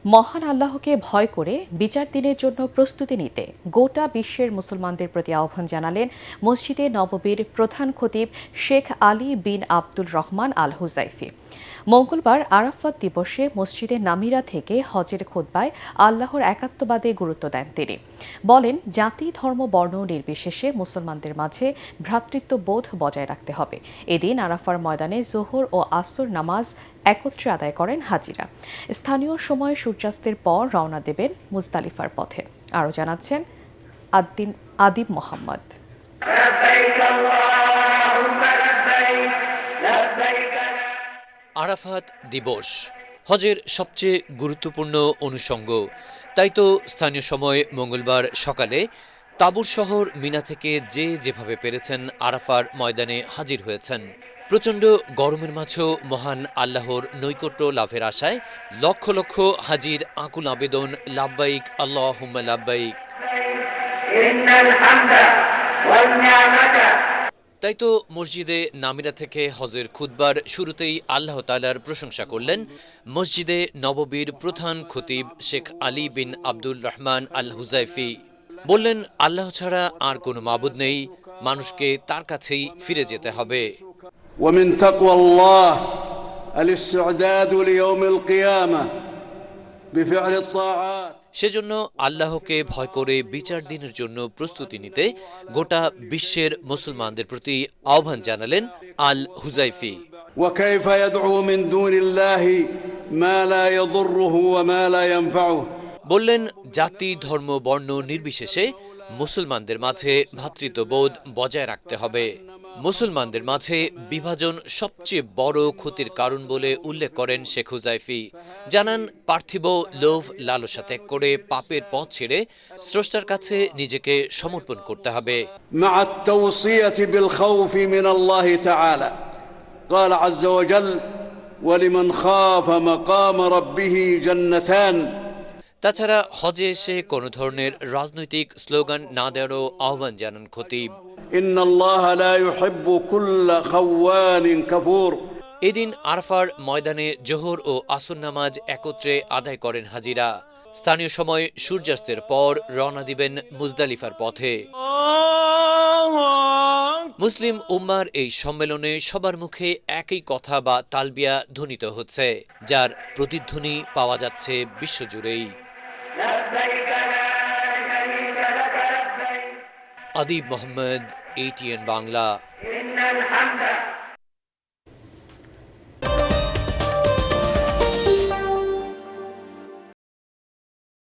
মহান আল্লাহকে ভয় করে বিচার দিনের জন্য প্রস্তুতি নিতে গোটা বিশ্বের মুসলমানদের প্রতি আহ্বান জানালেন মসজিদে নববীর প্রধান খতিব শেখ আলী বিন আব্দুল রহমান আল হুজাইফি। মঙ্গলবার আরাফাত দিবসে মসজিদে নামিরা থেকে হজের খুতবায় আল্লাহর একাত্মবাদে গুরুত্ব দেন তিনি। বলেন, জাতি ধর্ম বর্ণ নির্বিশেষে মুসলমানদের মাঝে ভ্রাতৃত্ববোধ বজায় রাখতে হবে। এদিন আরাফার ময়দানে জোহর ও আসর নামাজ একত্রে আদায় করেন হাজিরা। স্থানীয় সময় সূর্যাস্তের পর রওনা দেবেন মুজদালিফার পথে। আরও জানাচ্ছেন আদিব মোহাম্মদ। আরাফাত দিবস হজের সবচেয়ে গুরুত্বপূর্ণ অনুষঙ্গ। তাই তো স্থানীয় সময় মঙ্গলবার সকালে তাবুর শহর মিনা থেকে যেভাবে পেরেছেন আরাফার ময়দানে হাজির হয়েছেন। প্রচণ্ড গরমের মাঝেও মহান আল্লাহর নৈকট্য লাভের আশায় লক্ষ লক্ষ হাজির আকুল আবেদন, লাব্বাইক আল্লাহুম্মা লাব্বাইক। তাই তো মসজিদে নামিরা থেকে হজের খুতবার শুরুতেই আল্লাহ তাআলার প্রশংসা করলেন মসজিদে নববীর প্রধান খতিব শেখ আলী বিন আব্দুল রহমান আল হুজাইফি। বললেন, আল্লাহ ছাড়া আর কোনো মাবুদ নেই, মানুষকে তার কাছেই ফিরে যেতে হবে। ومن تقوى الله الاستعداد ليوم القيامة بفعل الطاعات। সেজন্য আল্লাহকে ভয় করে বিচার দিনের জন্য প্রস্তুতি নিতে গোটা বিশ্বের মুসলমানদের প্রতি আহ্বান জানালেন আল হুজাইফি। وكيف يدعو من دون الله ما لا يضره وما لا ينفعه। বললেন, জাতি ধর্ম বর্ণ নির্বিশেষে মুসলমানদের মাঝে ভ্রাতৃত্ববোধ বজায় রাখতে হবে। মুসলমানদের মাঝে বিভাজন সবচেয়ে বড় ক্ষতির কারণ বলে উল্লেখ করেন শেখ হুজাইফি। জানান, পার্থিব লোভ লালসা ত্যাগ করে পাপের পথ ছেড়ে স্রষ্টার কাছে নিজেকে সমর্পণ করতে হবে। مع التوصية بالخوف من الله تعالى قال عز وجل ولمن خاف مقام ربه جنتان। তাছাড়া হজে এসে কোনো ধরনের রাজনৈতিক স্লোগান না দেওয়ারও আহ্বান জানান খতিব। ইন্নাল্লাহা লা ইউহিব্বু কুল্লা খাওয়ানিন কাফুর। এদিন আরাফার ময়দানে জোহর ও আসর নামাজ একত্রে আদায় করেন হাজিরা। স্থানীয় সময় সূর্যাস্তের পর রওনা দিবেন মুজদালিফার পথে। মুসলিম উম্মার এই সম্মেলনে সবার মুখে একই কথা বা তালবিয়া ধ্বনিত হচ্ছে, যার প্রতিধ্বনি পাওয়া যাচ্ছে বিশ্বজুড়েই। আদিব মোহাম্মদ, ATN বাংলা।